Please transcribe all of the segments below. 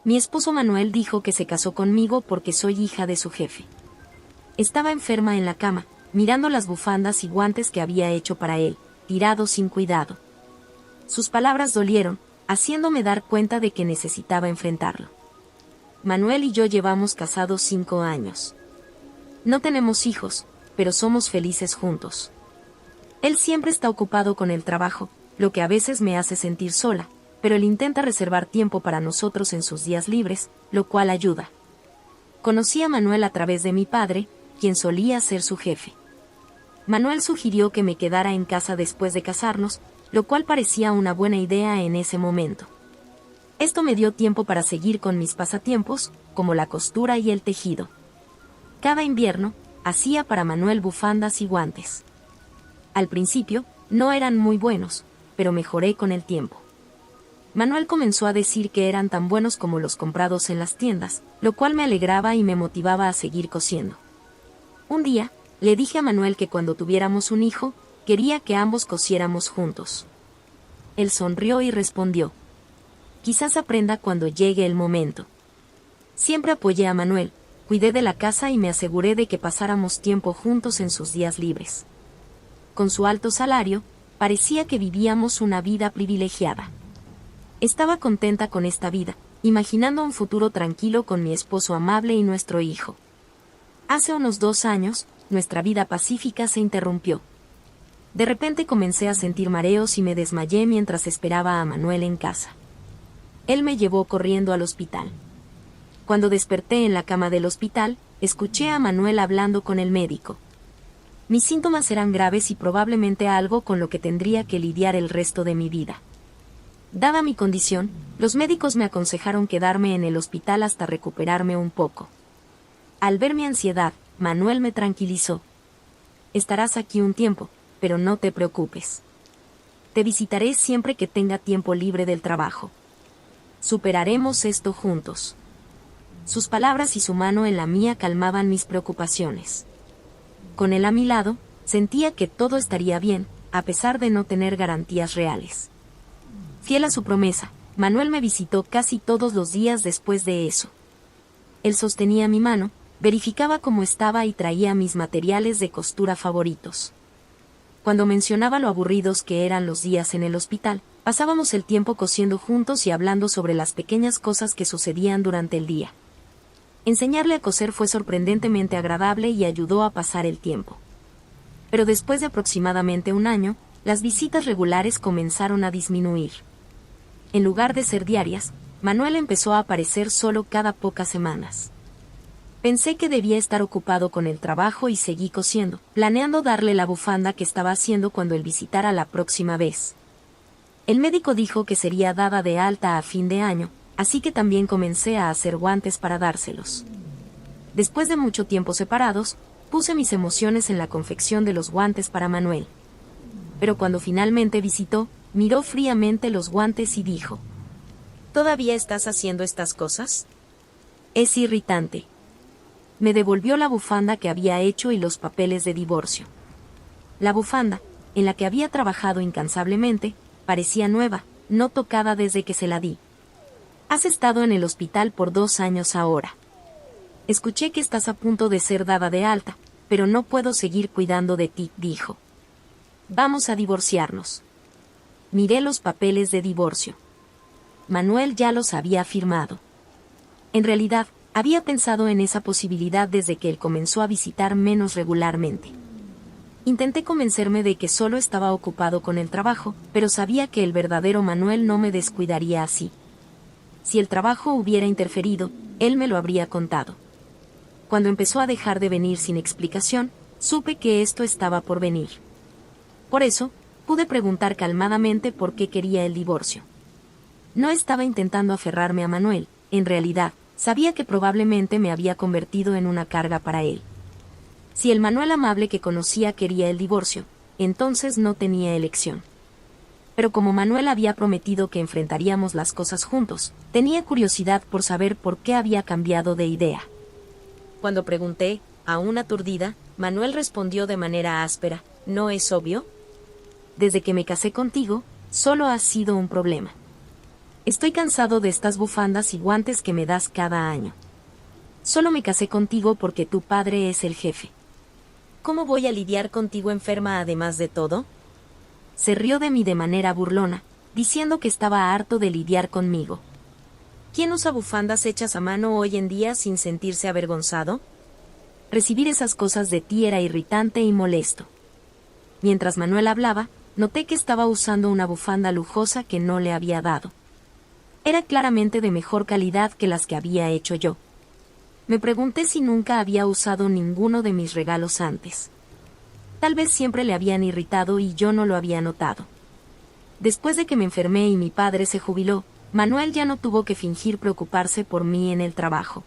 Mi esposo Manuel dijo que se casó conmigo porque soy hija de su jefe. Estaba enferma en la cama, mirando las bufandas y guantes que había hecho para él, tirados sin cuidado. Sus palabras dolieron, haciéndome dar cuenta de que necesitaba enfrentarlo. Manuel y yo llevamos casados 5 años. No tenemos hijos, pero somos felices juntos. Él siempre está ocupado con el trabajo, lo que a veces me hace sentir sola, pero él intenta reservar tiempo para nosotros en sus días libres, lo cual ayuda. Conocí a Manuel a través de mi padre, quien solía ser su jefe. Manuel sugirió que me quedara en casa después de casarnos, lo cual parecía una buena idea en ese momento. Esto me dio tiempo para seguir con mis pasatiempos, como la costura y el tejido. Cada invierno, hacía para Manuel bufandas y guantes. Al principio, no eran muy buenos, pero mejoré con el tiempo. Manuel comenzó a decir que eran tan buenos como los comprados en las tiendas, lo cual me alegraba y me motivaba a seguir cosiendo. Un día, le dije a Manuel que cuando tuviéramos un hijo, quería que ambos cosiéramos juntos. Él sonrió y respondió: quizás aprenda cuando llegue el momento. Siempre apoyé a Manuel, cuidé de la casa y me aseguré de que pasáramos tiempo juntos en sus días libres. Con su alto salario, parecía que vivíamos una vida privilegiada. Estaba contenta con esta vida, imaginando un futuro tranquilo con mi esposo amable y nuestro hijo. Hace unos 2 años, nuestra vida pacífica se interrumpió. De repente comencé a sentir mareos y me desmayé mientras esperaba a Manuel en casa. Él me llevó corriendo al hospital. Cuando desperté en la cama del hospital, escuché a Manuel hablando con el médico. Mis síntomas eran graves y probablemente algo con lo que tendría que lidiar el resto de mi vida. Dada mi condición, los médicos me aconsejaron quedarme en el hospital hasta recuperarme un poco. Al ver mi ansiedad, Manuel me tranquilizó. Estarás aquí un tiempo, pero no te preocupes. Te visitaré siempre que tenga tiempo libre del trabajo. Superaremos esto juntos. Sus palabras y su mano en la mía calmaban mis preocupaciones. Con él a mi lado, sentía que todo estaría bien, a pesar de no tener garantías reales. Fiel a su promesa, Manuel me visitó casi todos los días después de eso. Él sostenía mi mano, verificaba cómo estaba y traía mis materiales de costura favoritos. Cuando mencionaba lo aburridos que eran los días en el hospital, pasábamos el tiempo cosiendo juntos y hablando sobre las pequeñas cosas que sucedían durante el día. Enseñarle a coser fue sorprendentemente agradable y ayudó a pasar el tiempo. Pero después de aproximadamente 1 año, las visitas regulares comenzaron a disminuir. En lugar de ser diarias, Manuel empezó a aparecer solo cada pocas semanas. Pensé que debía estar ocupado con el trabajo y seguí cosiendo, planeando darle la bufanda que estaba haciendo cuando él visitara la próxima vez. El médico dijo que sería dada de alta a fin de año, así que también comencé a hacer guantes para dárselos. Después de mucho tiempo separados, puse mis emociones en la confección de los guantes para Manuel. Pero cuando finalmente visitó, miró fríamente los guantes y dijo: ¿todavía estás haciendo estas cosas? Es irritante. Me devolvió la bufanda que había hecho y los papeles de divorcio. La bufanda, en la que había trabajado incansablemente, parecía nueva, no tocada desde que se la di. Has estado en el hospital por 2 años ahora. Escuché que estás a punto de ser dada de alta, pero no puedo seguir cuidando de ti, dijo. Vamos a divorciarnos. Miré los papeles de divorcio. Manuel ya los había firmado. En realidad, había pensado en esa posibilidad desde que él comenzó a visitar menos regularmente. Intenté convencerme de que solo estaba ocupado con el trabajo, pero sabía que el verdadero Manuel no me descuidaría así. Si el trabajo hubiera interferido, él me lo habría contado. Cuando empezó a dejar de venir sin explicación, supe que esto estaba por venir. Por eso, pude preguntar calmadamente por qué quería el divorcio. No estaba intentando aferrarme a Manuel, en realidad, sabía que probablemente me había convertido en una carga para él. Si el Manuel amable que conocía quería el divorcio, entonces no tenía elección. Pero como Manuel había prometido que enfrentaríamos las cosas juntos, tenía curiosidad por saber por qué había cambiado de idea. Cuando pregunté, aún aturdida, Manuel respondió de manera áspera: ¿no es obvio? Desde que me casé contigo, solo has sido un problema. Estoy cansado de estas bufandas y guantes que me das cada año. Solo me casé contigo porque tu padre es el jefe. ¿Cómo voy a lidiar contigo enferma además de todo? Se rió de mí de manera burlona, diciendo que estaba harto de lidiar conmigo. ¿Quién usa bufandas hechas a mano hoy en día sin sentirse avergonzado? Recibir esas cosas de ti era irritante y molesto. Mientras Manuel hablaba, noté que estaba usando una bufanda lujosa que no le había dado. Era claramente de mejor calidad que las que había hecho yo. Me pregunté si nunca había usado ninguno de mis regalos antes. Tal vez siempre le habían irritado y yo no lo había notado. Después de que me enfermé y mi padre se jubiló, Manuel ya no tuvo que fingir preocuparse por mí en el trabajo.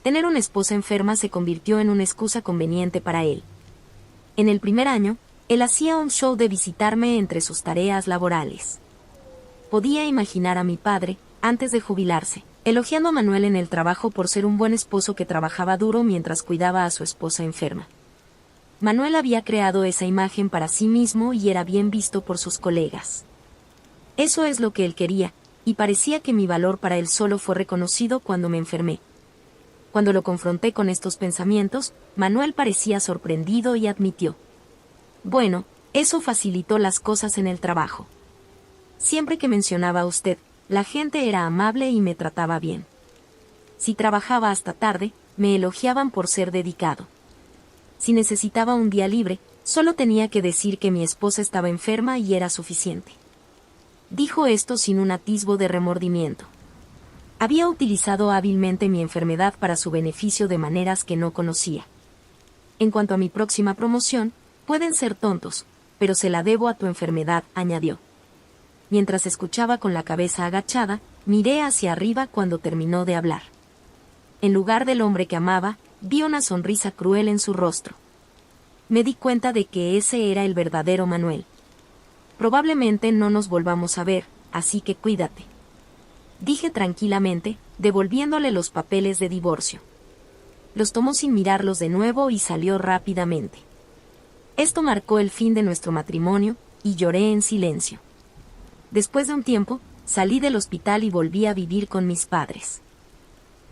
Tener una esposa enferma se convirtió en una excusa conveniente para él. En el primer año, él hacía un show de visitarme entre sus tareas laborales. Podía imaginar a mi padre, antes de jubilarse, elogiando a Manuel en el trabajo por ser un buen esposo que trabajaba duro mientras cuidaba a su esposa enferma. Manuel había creado esa imagen para sí mismo y era bien visto por sus colegas. Eso es lo que él quería, y parecía que mi valor para él solo fue reconocido cuando me enfermé. Cuando lo confronté con estos pensamientos, Manuel parecía sorprendido y admitió: bueno, eso facilitó las cosas en el trabajo. Siempre que mencionaba a usted, la gente era amable y me trataba bien. Si trabajaba hasta tarde, me elogiaban por ser dedicado. Si necesitaba un día libre, solo tenía que decir que mi esposa estaba enferma y era suficiente. Dijo esto sin un atisbo de remordimiento. Había utilizado hábilmente mi enfermedad para su beneficio de maneras que no conocía. En cuanto a mi próxima promoción, pueden ser tontos, pero se la debo a tu enfermedad, añadió. Mientras escuchaba con la cabeza agachada, miré hacia arriba cuando terminó de hablar. En lugar del hombre que amaba, vi una sonrisa cruel en su rostro. Me di cuenta de que ese era el verdadero Manuel. Probablemente no nos volvamos a ver, así que cuídate. Dije tranquilamente, devolviéndole los papeles de divorcio. Los tomó sin mirarlos de nuevo y salió rápidamente. Esto marcó el fin de nuestro matrimonio, y lloré en silencio. Después de un tiempo, salí del hospital y volví a vivir con mis padres.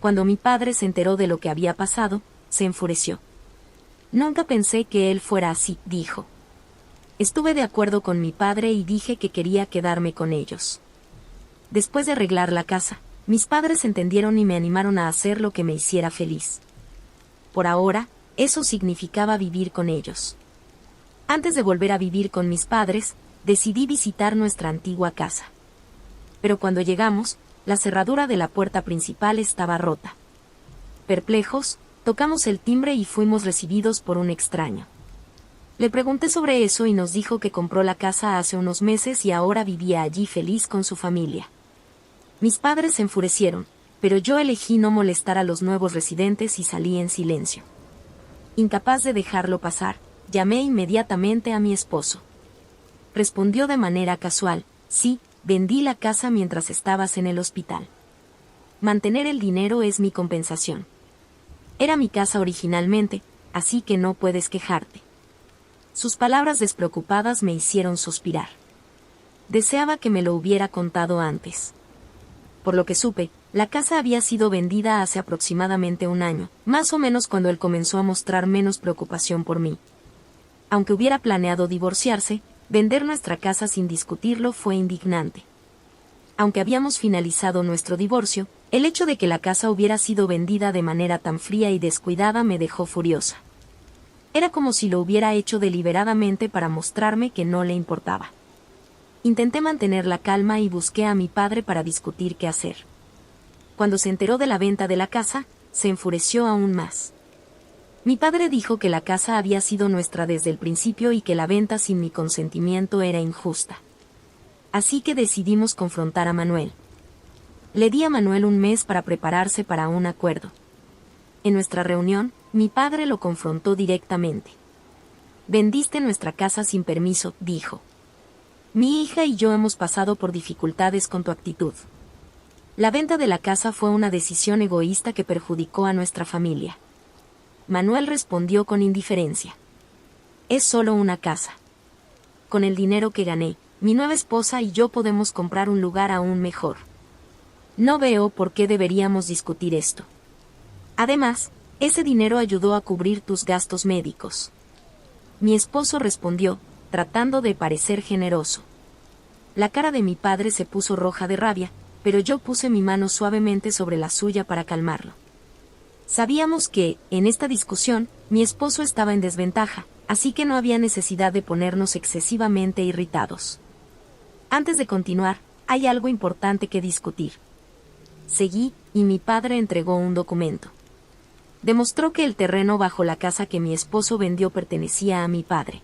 Cuando mi padre se enteró de lo que había pasado, se enfureció. Nunca pensé que él fuera así, dijo. Estuve de acuerdo con mi padre y dije que quería quedarme con ellos. Después de arreglar la casa, mis padres entendieron y me animaron a hacer lo que me hiciera feliz. Por ahora, eso significaba vivir con ellos. Antes de volver a vivir con mis padres, decidí visitar nuestra antigua casa. Pero cuando llegamos, la cerradura de la puerta principal estaba rota. Perplejos, tocamos el timbre y fuimos recibidos por un extraño. Le pregunté sobre eso y nos dijo que compró la casa hace unos meses y ahora vivía allí feliz con su familia. Mis padres se enfurecieron, pero yo elegí no molestar a los nuevos residentes y salí en silencio. Incapaz de dejarlo pasar, llamé inmediatamente a mi esposo. Respondió de manera casual: sí, vendí la casa mientras estabas en el hospital. Mantener el dinero es mi compensación. Era mi casa originalmente, así que no puedes quejarte. Sus palabras despreocupadas me hicieron suspirar. Deseaba que me lo hubiera contado antes. Por lo que supe, la casa había sido vendida hace aproximadamente un año, más o menos cuando él comenzó a mostrar menos preocupación por mí. Aunque hubiera planeado divorciarse, vender nuestra casa sin discutirlo fue indignante. Aunque habíamos finalizado nuestro divorcio, el hecho de que la casa hubiera sido vendida de manera tan fría y descuidada me dejó furiosa. Era como si lo hubiera hecho deliberadamente para mostrarme que no le importaba. Intenté mantener la calma y busqué a mi padre para discutir qué hacer. Cuando se enteró de la venta de la casa, se enfureció aún más. Mi padre dijo que la casa había sido nuestra desde el principio y que la venta sin mi consentimiento era injusta. Así que decidimos confrontar a Manuel. Le di a Manuel un mes para prepararse para un acuerdo. En nuestra reunión, mi padre lo confrontó directamente. Vendiste nuestra casa sin permiso, dijo. Mi hija y yo hemos pasado por dificultades con tu actitud. La venta de la casa fue una decisión egoísta que perjudicó a nuestra familia. Manuel respondió con indiferencia. Es solo una casa. Con el dinero que gané, mi nueva esposa y yo podemos comprar un lugar aún mejor. No veo por qué deberíamos discutir esto. Además, ese dinero ayudó a cubrir tus gastos médicos. Mi esposo respondió, tratando de parecer generoso. La cara de mi padre se puso roja de rabia, pero yo puse mi mano suavemente sobre la suya para calmarlo. Sabíamos que, en esta discusión, mi esposo estaba en desventaja, así que no había necesidad de ponernos excesivamente irritados. Antes de continuar, hay algo importante que discutir. Seguí, y mi padre entregó un documento. Demostró que el terreno bajo la casa que mi esposo vendió pertenecía a mi padre.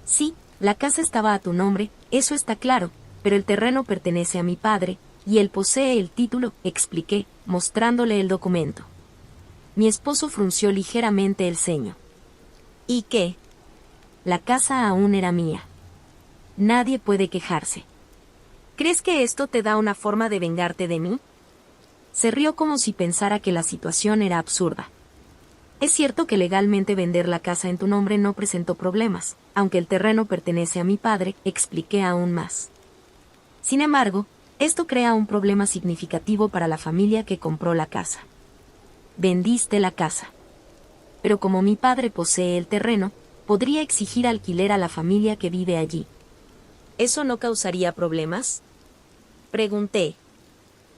Sí, la casa estaba a tu nombre, eso está claro, pero el terreno pertenece a mi padre, y él posee el título, expliqué, mostrándole el documento. Mi esposo frunció ligeramente el ceño. ¿Y qué? La casa aún era mía. Nadie puede quejarse. ¿Crees que esto te da una forma de vengarte de mí? Se rió como si pensara que la situación era absurda. Es cierto que legalmente vender la casa en tu nombre no presentó problemas, aunque el terreno pertenece a mi padre, expliqué aún más. Sin embargo, esto crea un problema significativo para la familia que compró la casa. Vendiste la casa. Pero como mi padre posee el terreno, podría exigir alquiler a la familia que vive allí. ¿Eso no causaría problemas? Pregunté.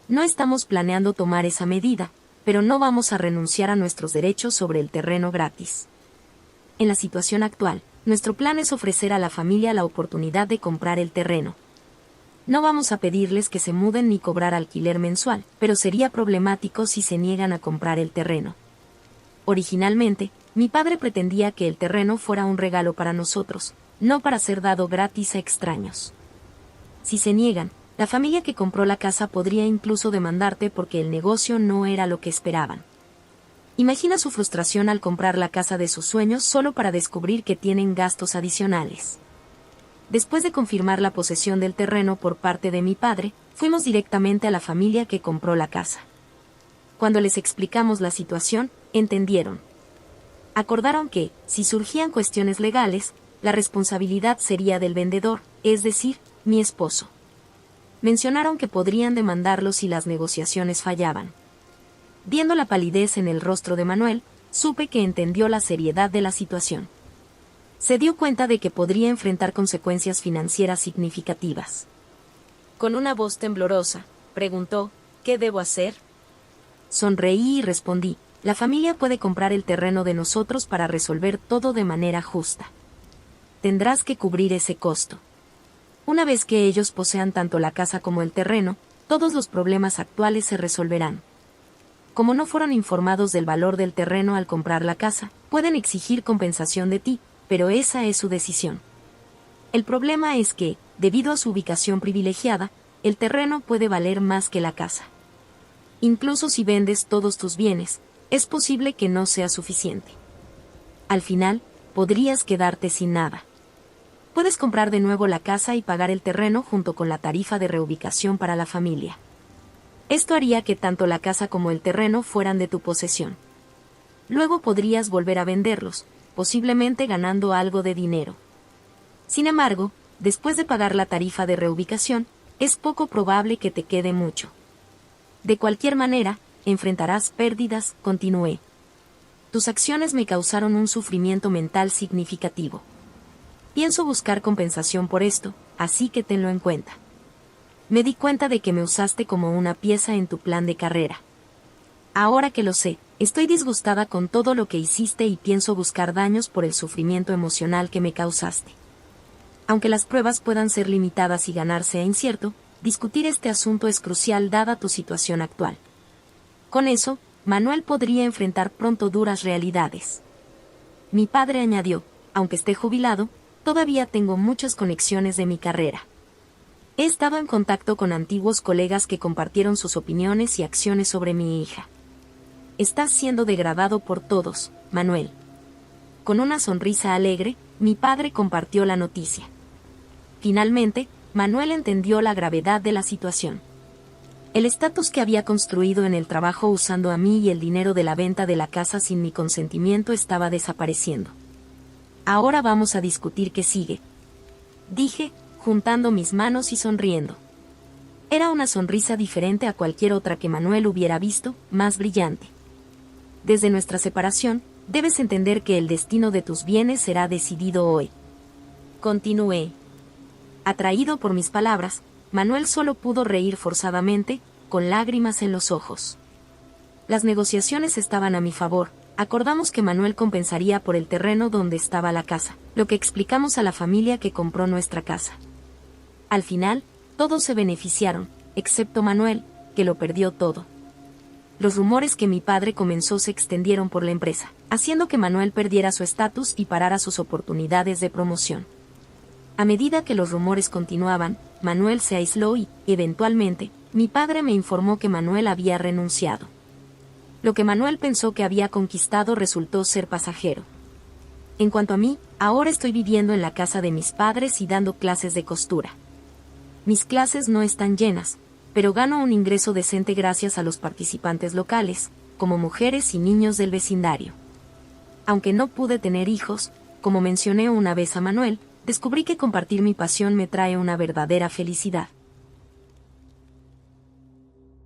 No estamos planeando tomar esa medida, pero no vamos a renunciar a nuestros derechos sobre el terreno gratis. En la situación actual, nuestro plan es ofrecer a la familia la oportunidad de comprar el terreno. No vamos a pedirles que se muden ni cobrar alquiler mensual, pero sería problemático si se niegan a comprar el terreno. Originalmente, mi padre pretendía que el terreno fuera un regalo para nosotros, no para ser dado gratis a extraños. Si se niegan, la familia que compró la casa podría incluso demandarte porque el negocio no era lo que esperaban. Imagina su frustración al comprar la casa de sus sueños solo para descubrir que tienen gastos adicionales. Después de confirmar la posesión del terreno por parte de mi padre, fuimos directamente a la familia que compró la casa. Cuando les explicamos la situación, entendieron. Acordaron que, si surgían cuestiones legales, la responsabilidad sería del vendedor, es decir, mi esposo. Mencionaron que podrían demandarlo si las negociaciones fallaban. Viendo la palidez en el rostro de Manuel, supe que entendió la seriedad de la situación. Se dio cuenta de que podría enfrentar consecuencias financieras significativas. Con una voz temblorosa, preguntó, ¿qué debo hacer? Sonreí y respondí, la familia puede comprar el terreno de nosotros para resolver todo de manera justa. Tendrás que cubrir ese costo. Una vez que ellos posean tanto la casa como el terreno, todos los problemas actuales se resolverán. Como no fueron informados del valor del terreno al comprar la casa, pueden exigir compensación de ti, pero esa es su decisión. El problema es que, debido a su ubicación privilegiada, el terreno puede valer más que la casa. Incluso si vendes todos tus bienes, es posible que no sea suficiente. Al final, podrías quedarte sin nada. Puedes comprar de nuevo la casa y pagar el terreno junto con la tarifa de reubicación para la familia. Esto haría que tanto la casa como el terreno fueran de tu posesión. Luego podrías volver a venderlos, posiblemente ganando algo de dinero. Sin embargo, después de pagar la tarifa de reubicación, es poco probable que te quede mucho. De cualquier manera, enfrentarás pérdidas, continué. Tus acciones me causaron un sufrimiento mental significativo. Pienso buscar compensación por esto, así que tenlo en cuenta. Me di cuenta de que me usaste como una pieza en tu plan de carrera. Ahora que lo sé, estoy disgustada con todo lo que hiciste y pienso buscar daños por el sufrimiento emocional que me causaste. Aunque las pruebas puedan ser limitadas y ganar sea incierto, discutir este asunto es crucial dada tu situación actual. Con eso, Manuel podría enfrentar pronto duras realidades. Mi padre añadió, aunque esté jubilado, todavía tengo muchas conexiones de mi carrera. He estado en contacto con antiguos colegas que compartieron sus opiniones y acciones sobre mi hija. Estás siendo degradado por todos, Manuel. Con una sonrisa alegre, mi padre compartió la noticia. Finalmente, Manuel entendió la gravedad de la situación. El estatus que había construido en el trabajo usando a mí y el dinero de la venta de la casa sin mi consentimiento estaba desapareciendo. Ahora vamos a discutir qué sigue. Dije, juntando mis manos y sonriendo. Era una sonrisa diferente a cualquier otra que Manuel hubiera visto, más brillante. Desde nuestra separación, debes entender que el destino de tus bienes será decidido hoy. Continué. Atraído por mis palabras, Manuel solo pudo reír forzadamente, con lágrimas en los ojos. Las negociaciones estaban a mi favor. Acordamos que Manuel compensaría por el terreno donde estaba la casa, lo que explicamos a la familia que compró nuestra casa. Al final, todos se beneficiaron, excepto Manuel, que lo perdió todo. Los rumores que mi padre comenzó se extendieron por la empresa, haciendo que Manuel perdiera su estatus y parara sus oportunidades de promoción. A medida que los rumores continuaban, Manuel se aisló y, eventualmente, mi padre me informó que Manuel había renunciado. Lo que Manuel pensó que había conquistado resultó ser pasajero. En cuanto a mí, ahora estoy viviendo en la casa de mis padres y dando clases de costura. Mis clases no están llenas, pero gano un ingreso decente gracias a los participantes locales, como mujeres y niños del vecindario. Aunque no pude tener hijos, como mencioné una vez a Manuel, descubrí que compartir mi pasión me trae una verdadera felicidad.